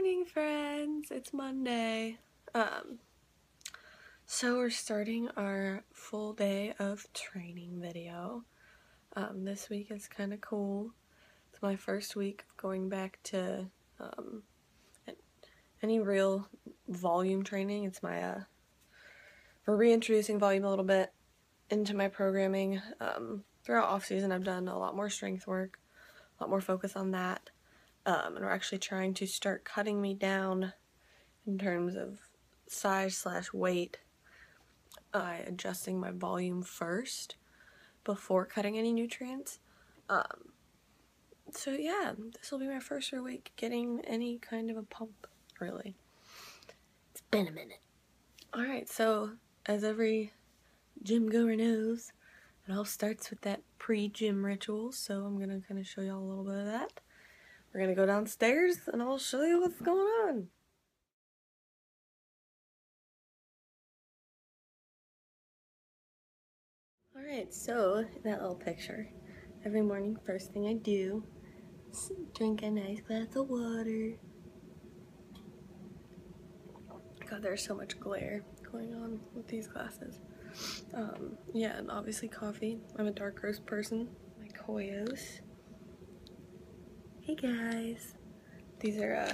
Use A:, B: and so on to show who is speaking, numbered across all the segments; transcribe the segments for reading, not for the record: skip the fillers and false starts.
A: morning, friends. It's Monday. So we're starting our full day of training video. This week is kind of cool. It's my first week of going back to any real volume training. It's my we're reintroducing volume a little bit into my programming. Throughout off-season, I've done a lot more strength work, a lot more focus on that. And we're actually trying to start cutting me down in terms of size/weight, adjusting my volume first before cutting any nutrients. So yeah, this will be my first real week getting any kind of a pump, really. It's been a minute. Alright, so as every gym goer knows, it all starts with that pre-gym ritual, so I'm gonna kind of show y'all a little bit of that. We're gonna go downstairs and I'll show you what's going on. Alright, so that little picture. Every morning, first thing I do is drink a nice glass of water. God, there's so much glare going on with these glasses. Yeah, and obviously coffee. I'm a dark roast person. My Koyos. Hey guys. These are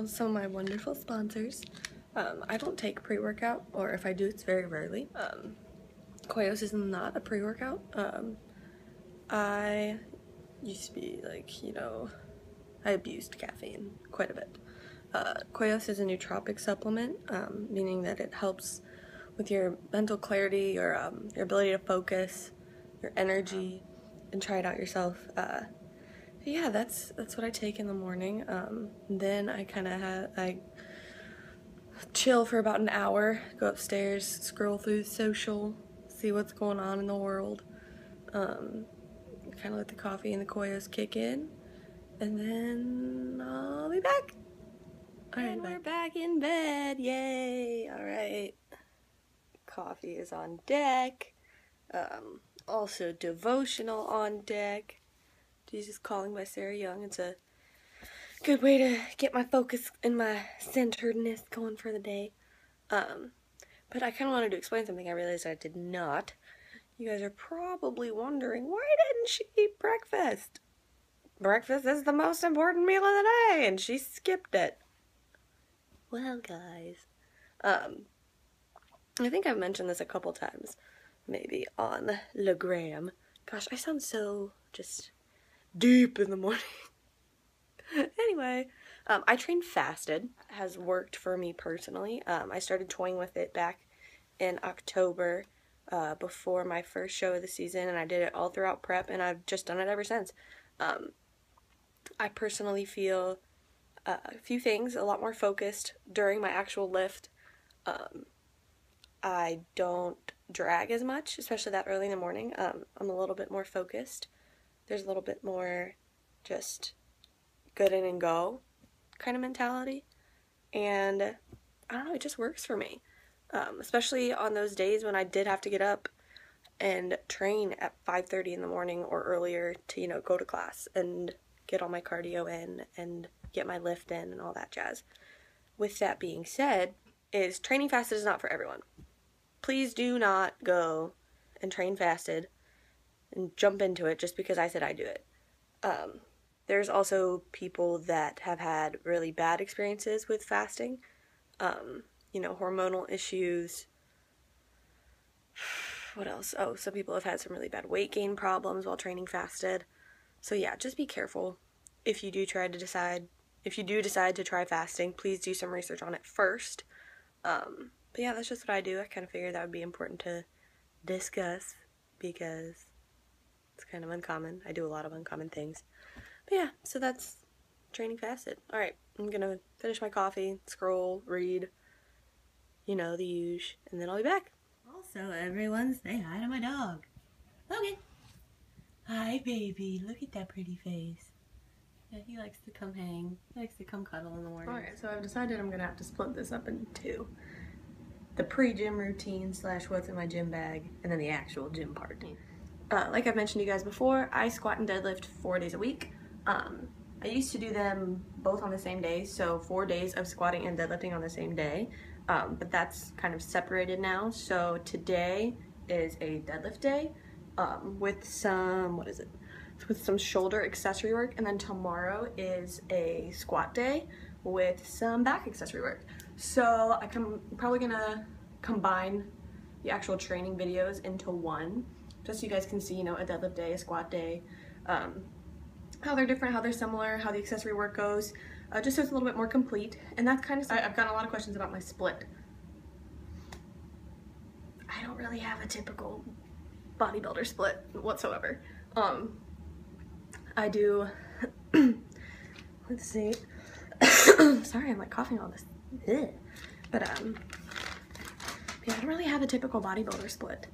A: some of my wonderful sponsors. I don't take pre-workout, or if I do, it's very rarely. Koyos is not a pre-workout. I used to be like, you know, I abused caffeine quite a bit. Koyos is a nootropic supplement, meaning that it helps with your mental clarity, your ability to focus, your energy, and try it out yourself. Yeah, that's what I take in the morning. Then I kind of I chill for about an hour, go upstairs, scroll through social, see what's going on in the world. Kind of let the coffee and the Koyos kick in, and then I'll be back. Alright, we're back in bed, yay! Alright, coffee is on deck, also devotional on deck. Jesus Calling by Sarah Young. It's a good way to get my focus and my centeredness going for the day. But I kind of wanted to explain something I realized I did not. You guys are probably wondering, why didn't she eat breakfast? Breakfast is the most important meal of the day, and she skipped it. Well, guys, I think I've mentioned this a couple times, maybe on the gram. Gosh, I sound so just deep in the morning. Anyway, I trained fasted. It has worked for me personally. I started toying with it back in October before my first show of the season, and I did it all throughout prep, and I've just done it ever since. I personally feel a few things a lot more focused during my actual lift. I don't drag as much, especially that early in the morning. I'm a little bit more focused. There's a little bit more just good in and go kind of mentality, and I don't know, it just works for me, especially on those days when I did have to get up and train at 5:30 in the morning or earlier to, you know, go to class and get all my cardio in and get my lift in and all that jazz. With that being said, is training fasted is not for everyone. Please do not go and train fasted and jump into it just because I said I do it. There's also people that have had really bad experiences with fasting, you know, hormonal issues. What else? Oh, some people have had some really bad weight gain problems while training fasted. So yeah, just be careful if you do decide to try fasting. Please do some research on it first. But yeah, that's just what I do. I kind of figured that would be important to discuss because it's kind of uncommon. I do a lot of uncommon things. But yeah, so that's training fasted. Alright, I'm gonna finish my coffee, scroll, read, you know, the usual, and then I'll be back. Also, everyone say hi to my dog. Logan! Hi, baby. Look at that pretty face. Yeah, he likes to come hang. He likes to come cuddle in the morning. Alright, so I've decided I'm gonna have to split this up into two. The pre-gym routine / what's in my gym bag, and then the actual gym part. Like I've mentioned to you guys before, I squat and deadlift 4 days a week. I I used to do them both on the same day, so 4 days of squatting and deadlifting on the same day, but that's kind of separated now. So today is a deadlift day with some, with some shoulder accessory work, and then tomorrow is a squat day with some back accessory work. So I'm probably gonna combine the actual training videos into one, just so you guys can see, you know, a deadlift day, a squat day, how they're different, how they're similar, how the accessory work goes, just so it's a little bit more complete. And that's kind of, I've gotten a lot of questions about my split. I don't really have a typical bodybuilder split whatsoever. I do, let's see, sorry, I'm like coughing all this, but yeah, I don't really have a typical bodybuilder split.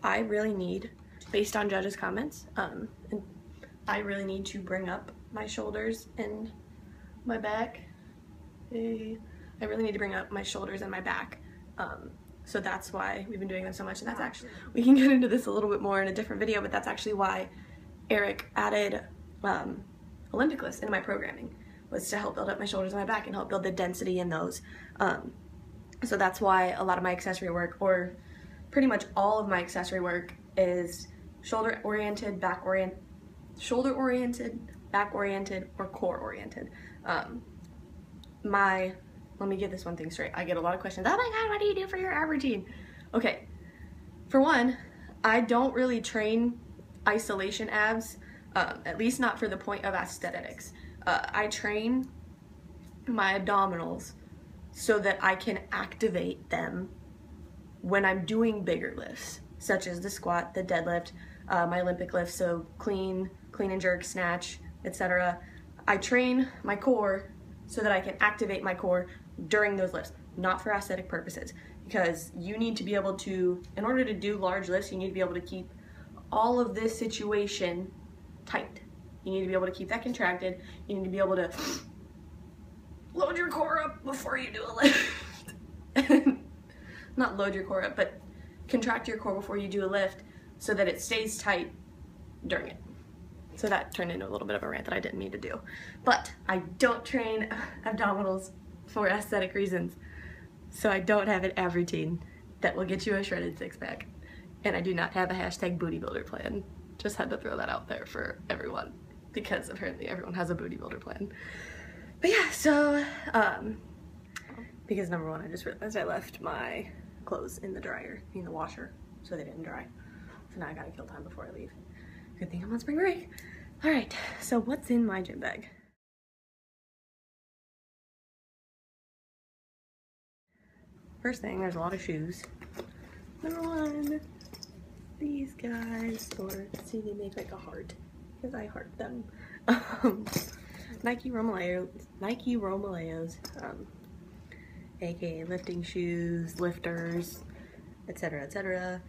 A: I really need, based on judges' comments, and I really need to bring up my shoulders and my back. I really need to bring up my shoulders and my back. So that's why we've been doing them so much, and that's actually, we can get into this a little bit more in a different video, but that's actually why Eric added Olympic lifts into my programming, was to help build up my shoulders and my back and help build the density in those. So that's why a lot of my accessory work, or pretty much all of my accessory work, is shoulder oriented, back oriented, or core oriented. Let me get this one thing straight. I get a lot of questions. Oh my God, what do you do for your ab routine? Okay, for one, I don't really train isolation abs, at least not for the point of aesthetics. I train my abdominals so that I can activate them when I'm doing bigger lifts, such as the squat, the deadlift, my Olympic lifts, so clean and jerk, snatch, etc. I train my core so that I can activate my core during those lifts, not for aesthetic purposes, because you need to be able to, in order to do large lifts, you need to be able to keep all of this situation tight. You need to be able to keep that contracted. You need to be able to load your core up before you do a lift. Not load your core up, but contract your core before you do a lift so that it stays tight during it. So that turned into a little bit of a rant that I didn't mean to do. But I don't train abdominals for aesthetic reasons. So I don't have an ab routine that will get you a shredded six-pack. And I do not have a hashtag booty builder plan. Just had to throw that out there for everyone, because apparently everyone has a booty builder plan. But yeah, so, because number one, I just realized I left my clothes in the dryer, in the washer, so they didn't dry. So now I gotta kill time before I leave. Good thing I'm on spring break. All right, so what's in my gym bag? First thing, there's a lot of shoes. Number one, these guys, or see, they make like a heart, because I heart them. Nike Romaleos, aka lifting shoes, lifters, etc., etc.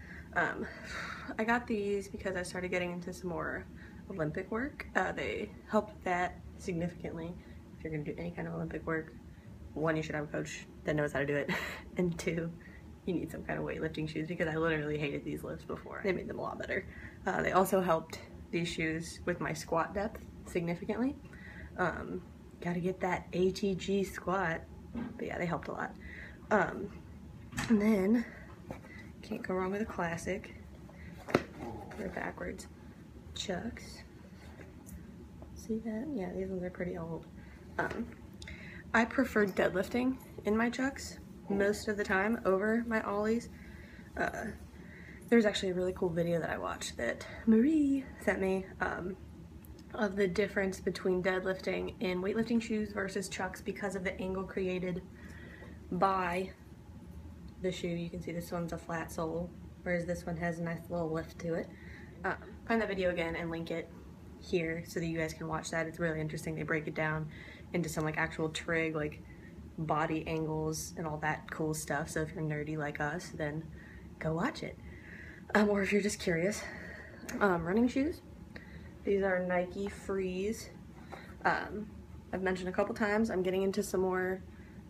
A: I got these because I started getting into some more Olympic work. They help that significantly. If you're going to do any kind of Olympic work, one, you should have a coach that knows how to do it, and two, you need some kind of weightlifting shoes, because I literally hated these lifts before. They made them a lot better. They also helped, these shoes, with my squat depth significantly. Gotta get that ATG squat, but yeah, they helped a lot. And then, can't go wrong with a classic, they're backwards, Chucks. See that? Yeah, these ones are pretty old. I prefer deadlifting in my Chucks most of the time over my ollies. There's actually a really cool video that I watched that Marie sent me, of the difference between deadlifting in weightlifting shoes versus Chucks because of the angle created by the shoe. You can see this one's a flat sole, whereas this one has a nice little lift to it. Find that video again and link it here so that you guys can watch that. It's really interesting. They break it down into some like actual trig, like body angles and all that cool stuff. So if you're nerdy like us, then go watch it. Or if you're just curious. Running shoes. These are Nike Freeze. I've mentioned a couple times I'm getting into some more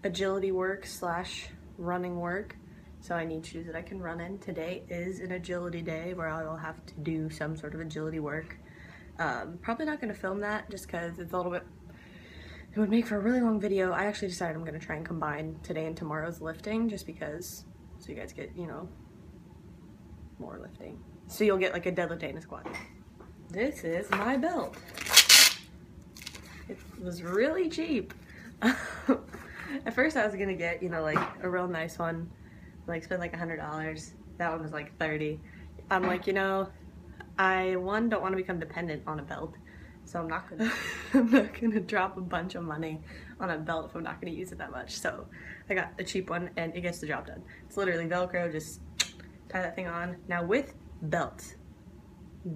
A: agility work / running work. So I need shoes that I can run in. Today is an agility day where I will have to do some sort of agility work. Probably not going to film that just because it's a little bit, it would make for a really long video. I actually decided I'm going to try and combine today and tomorrow's lifting just because, so you guys get, you know, more lifting. So you'll get like a deadlift day and a squat. This is my belt. It was really cheap. At first I was gonna get, you know, like a real nice one, like spend like $100. That one was like $30. I'm like, you know, I don't want to become dependent on a belt, so I'm not gonna drop a bunch of money on a belt if I'm not gonna use it that much. So I got a cheap one and it gets the job done. It's literally Velcro, just tie that thing on. Now with belts,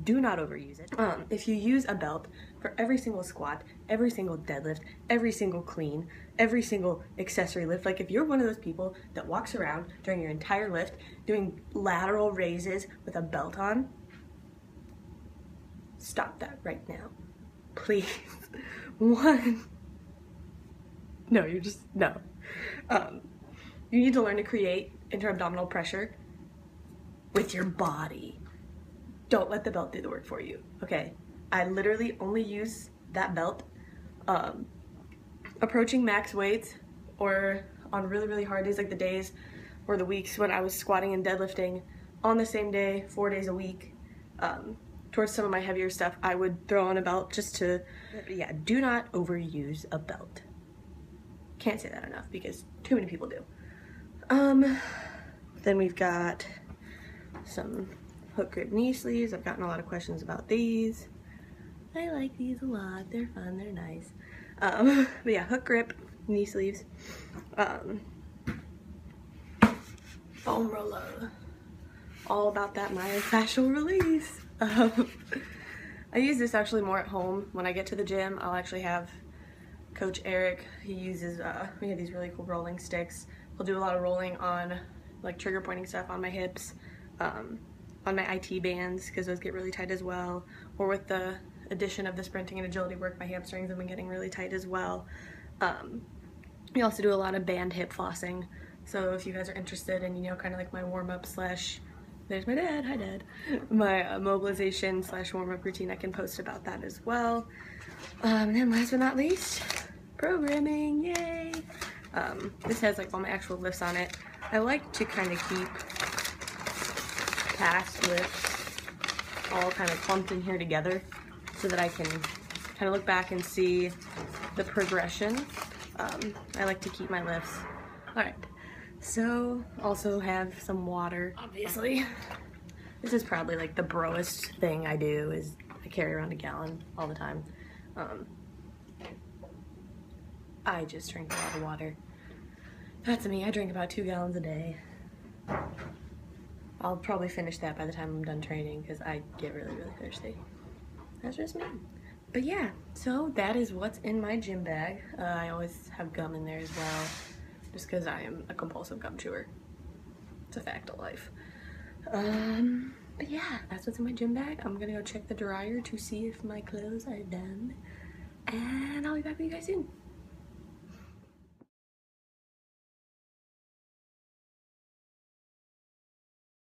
A: do not overuse it. If you use a belt for every single squat, every single deadlift, every single clean, every single accessory lift, like if you're one of those people that walks around during your entire lift doing lateral raises with a belt on, stop that right now, please. One, no, you need to learn to create intra-abdominal pressure with your body. Don't let the belt do the work for you, okay? I literally only use that belt approaching max weights or on really, really hard days, like the days or the weeks when I was squatting and deadlifting on the same day, 4 days a week. Towards some of my heavier stuff, I would throw on a belt just to, yeah, do not overuse a belt. Can't say that enough because too many people do. Then we've got some hook grip knee sleeves. I've gotten a lot of questions about these. I like these a lot. They're fun, they're nice. But yeah, hook grip knee sleeves. Foam roller. All about that myofascial release. I use this actually more at home. When I get to the gym, I'll actually have Coach Eric. He uses, we have these really cool rolling sticks. He'll do a lot of rolling on like trigger pointing stuff on my hips. On my IT bands because those get really tight as well, or with the addition of the sprinting and agility work, my hamstrings have been getting really tight as well. We also do a lot of band hip flossing, so if you guys are interested in, you know, kind of like my warm-up slash, there's my dad, hi dad, my mobilization slash warm-up routine, I can post about that as well. And then last but not least, programming, yay! This has like all my actual lifts on it. I like to kind of keep past lifts all kind of clumped in here together so that I can kind of look back and see the progression. I like to keep my lifts. Alright, so also have some water, obviously. This is probably like the broest thing I do, is I carry around a gallon all the time. I just drink a lot of water. That's me, I drink about 2 gallons a day. I'll probably finish that by the time I'm done training because I get really, really thirsty. That's just me. But yeah, so that is what's in my gym bag. I always have gum in there as well, just because I am a compulsive gum chewer. It's a fact of life. But yeah, that's what's in my gym bag. I'm gonna go check the dryer to see if my clothes are done. And I'll be back with you guys soon.